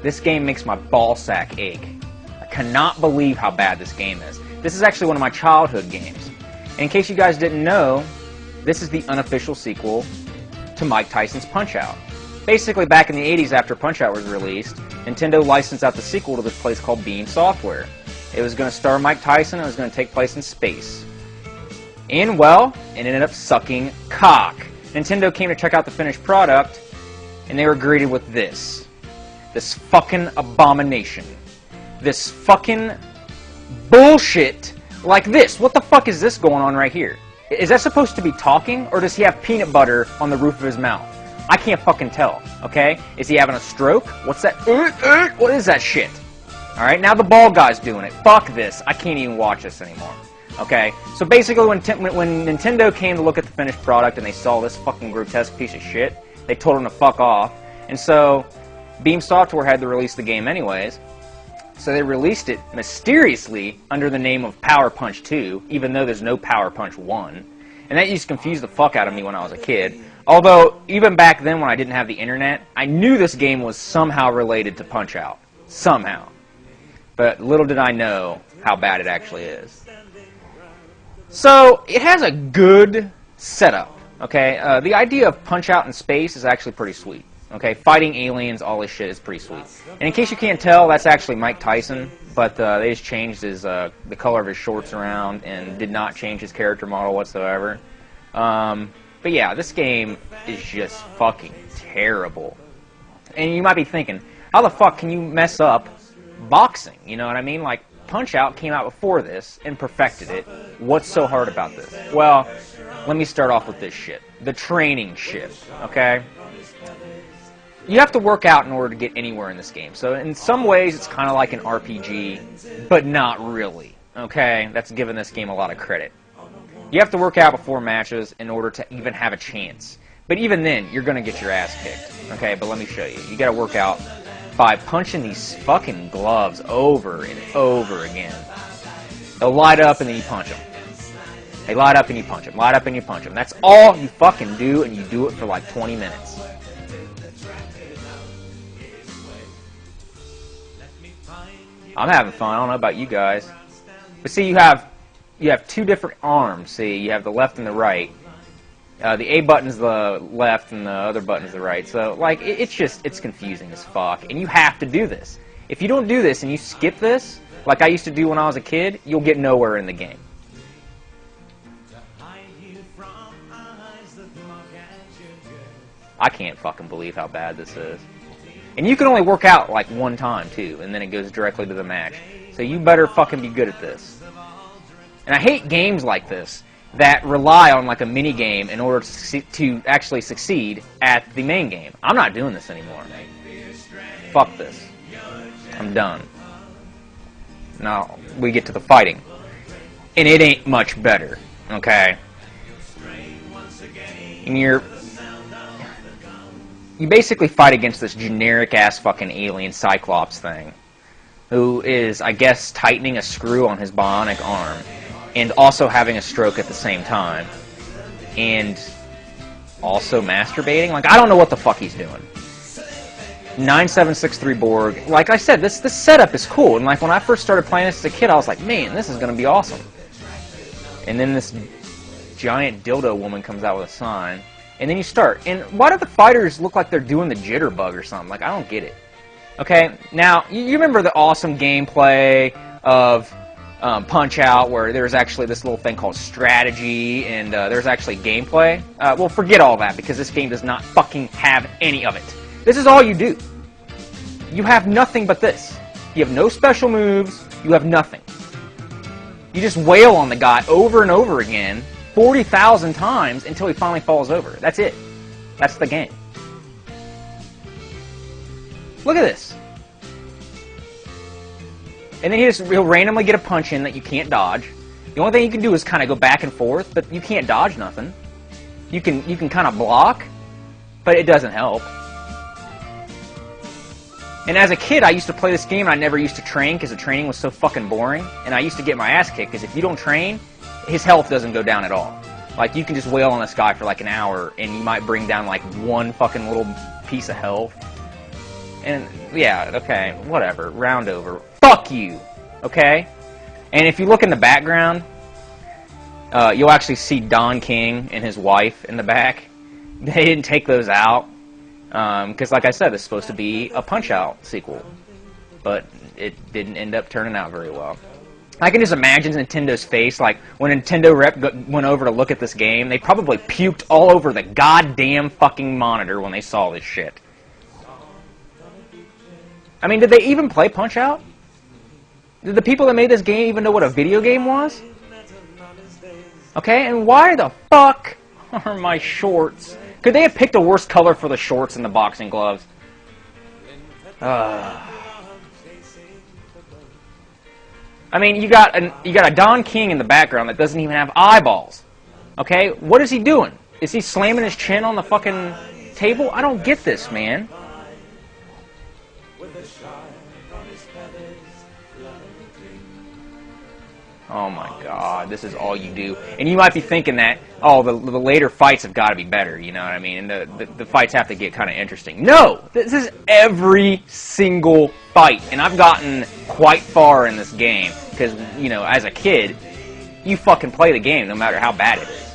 This game makes my ballsack ache. I cannot believe how bad this game is. This is actually one of my childhood games. And in case you guys didn't know, this is the unofficial sequel to Mike Tyson's Punch-Out! Basically, back in the 80s after Punch-Out! Was released, Nintendo licensed out the sequel to this place called Beam Software. It was going to star Mike Tyson, and it was going to take place in space. And, well, it ended up sucking cock. Nintendo came to check out the finished product, and they were greeted with this. This fucking abomination. This fucking bullshit like this. What the fuck is this going on right here? Is that supposed to be talking, or does he have peanut butter on the roof of his mouth? I can't fucking tell, okay? Is he having a stroke? What's that? What is that shit? Alright, now the bald guy's doing it. Fuck this. I can't even watch this anymore. Okay? So basically, when Nintendo came to look at the finished product and they saw this fucking grotesque piece of shit, they told him to fuck off. And so, Beam Software had to release the game anyways. So they released it mysteriously under the name of Power Punch 2, even though there's no Power Punch 1. And that used to confuse the fuck out of me when I was a kid. Although, even back then when I didn't have the internet, I knew this game was somehow related to Punch-Out! Somehow. But little did I know how bad it actually is. So, it has a good setup, okay? The idea of Punch-Out! In space is actually pretty sweet. Okay, fighting aliens, all this shit is pretty sweet. And in case you can't tell, that's actually Mike Tyson, but they just changed his the color of his shorts around and did not change his character model whatsoever. But yeah, this game is just fucking terrible. And you might be thinking, how the fuck can you mess up boxing? You know what I mean? Like, Punch-Out! Came out before this and perfected it. What's so hard about this? Well, let me start off with this shit. The training shit, okay? You have to work out in order to get anywhere in this game. So in some ways, it's kind of like an RPG, but not really. Okay? That's giving this game a lot of credit. You have to work out before matches in order to even have a chance. But even then, you're going to get your ass kicked. Okay? But let me show you. You got to work out by punching these fucking gloves over and over again. They'll light up and then you punch them. They light up and you punch them. Light up and you punch them. That's all you fucking do, and you do it for like 20 minutes. I'm having fun. I don't know about you guys. But see, you have two different arms. See, you have the left and the right. The A button's the left and the other button's the right. So, like, it's confusing as fuck. And you have to do this. If you don't do this and you skip this, like I used to do when I was a kid, you'll get nowhere in the game. I can't fucking believe how bad this is. And you can only work out like one time, too, and then it goes directly to the match. So you better fucking be good at this. And I hate games like this that rely on like a mini-game in order to actually succeed at the main game. I'm not doing this anymore. Fuck this. I'm done. Now, we get to the fighting. And it ain't much better, okay? And you basically fight against this generic-ass fucking alien Cyclops thing, who is, I guess, tightening a screw on his bionic arm, and also having a stroke at the same time, and also masturbating. Like, I don't know what the fuck he's doing. 9763 Borg. Like I said, this setup is cool, and like when I first started playing this as a kid, I was like, man, this is gonna be awesome. And then this giant dildo woman comes out with a sign. And then you start. And why do the fighters look like they're doing the jitterbug or something? Like, I don't get it. Okay? Now, you remember the awesome gameplay of Punch-Out! Where there's actually this little thing called strategy, and there's actually gameplay? Well, forget all that, because this game does not fucking have any of it. This is all you do. You have nothing but this. You have no special moves. You have nothing. You just wail on the guy over and over again, 40,000 times until he finally falls over. That's it. That's the game. Look at this. And then he'll randomly get a punch in that you can't dodge. The only thing you can do is kind of go back and forth, but you can't dodge nothing. You can kind of block, but it doesn't help. And as a kid, I used to play this game and I never used to train because the training was so fucking boring. And I used to get my ass kicked because if you don't train, his health doesn't go down at all. Like, you can just wail on this guy for like an hour and you might bring down like one fucking little piece of health. And, yeah, okay, whatever. Round over. Fuck you! Okay? And if you look in the background, you'll actually see Don King and his wife in the back. They didn't take those out. Because, like I said, this is supposed to be a Punch-Out sequel. But it didn't end up turning out very well. I can just imagine Nintendo's face, like, when Nintendo rep went over to look at this game, they probably puked all over the goddamn fucking monitor when they saw this shit. I mean, did they even play Punch-Out? Did the people that made this game even know what a video game was? Okay, and why the fuck are my shorts? Could they have picked a worse color for the shorts and the boxing gloves? I mean, you got a Don King in the background that doesn't even have eyeballs. Okay, what is he doing? Is he slamming his chin on the fucking table? I don't get this, man. Oh my god, this is all you do. And you might be thinking that, oh, the later fights have got to be better, you know what I mean? And the fights have to get kind of interesting. No! This is every single fight. And I've gotten quite far in this game. Because, you know, as a kid, you fucking play the game no matter how bad it is.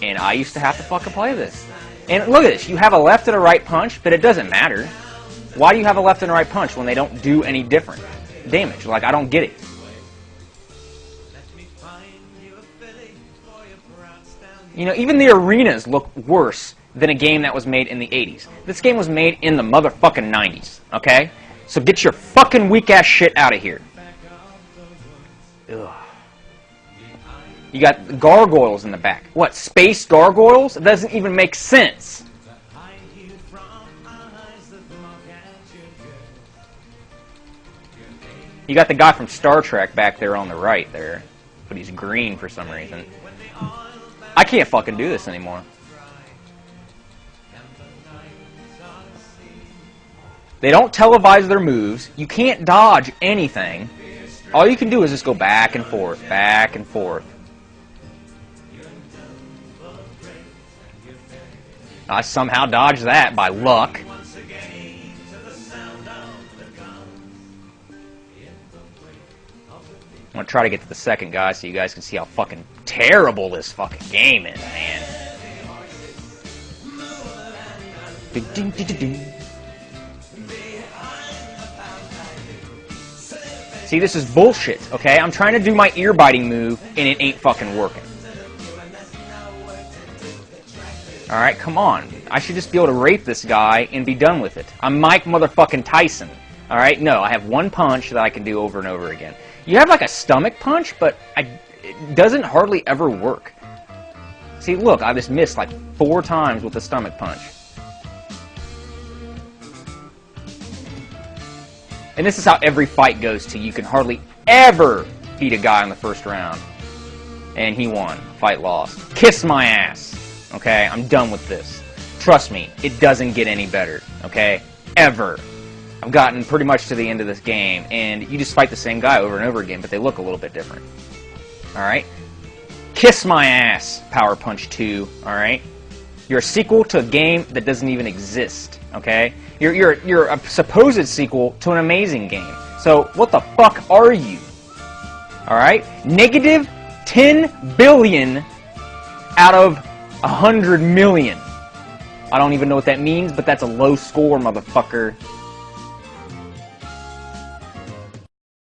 And I used to have to fucking play this. And look at this. You have a left and a right punch, but it doesn't matter. Why do you have a left and a right punch when they don't do any different damage? Like, I don't get it. You know, even the arenas look worse than a game that was made in the 80s. This game was made in the motherfucking 90s, okay? So get your fucking weak-ass shit out of here. Ugh. You got gargoyles in the back. What, space gargoyles? It doesn't even make sense. You got the guy from Star Trek back there on the right there, but he's green for some reason. I can't fucking do this anymore. They don't televise their moves. You can't dodge anything. All you can do is just go back and forth, back and forth. I somehow dodged that by luck. I'm gonna try to get to the second guy so you guys can see how fucking terrible this fucking game is, man. See, this is bullshit, okay? I'm trying to do my ear-biting move, and it ain't fucking working. Alright, come on. I should just be able to rape this guy and be done with it. I'm Mike motherfucking Tyson. Alright, no, I have one punch that I can do over and over again. You have like a stomach punch, but it doesn't hardly ever work. See, look, I just missed like 4 times with the stomach punch. And this is how every fight goes to. You can hardly ever beat a guy in the first round. And he won. Fight lost. Kiss my ass. Okay? I'm done with this. Trust me, it doesn't get any better. Okay? Ever. I've gotten pretty much to the end of this game, and you just fight the same guy over and over again, but they look a little bit different. Alright? Kiss my ass, Power Punch 2. Alright? You're a sequel to a game that doesn't even exist. Okay? You're a supposed sequel to an amazing game. So, what the fuck are you? Alright? Negative 10 billion out of 100 million. I don't even know what that means, but that's a low score, motherfucker.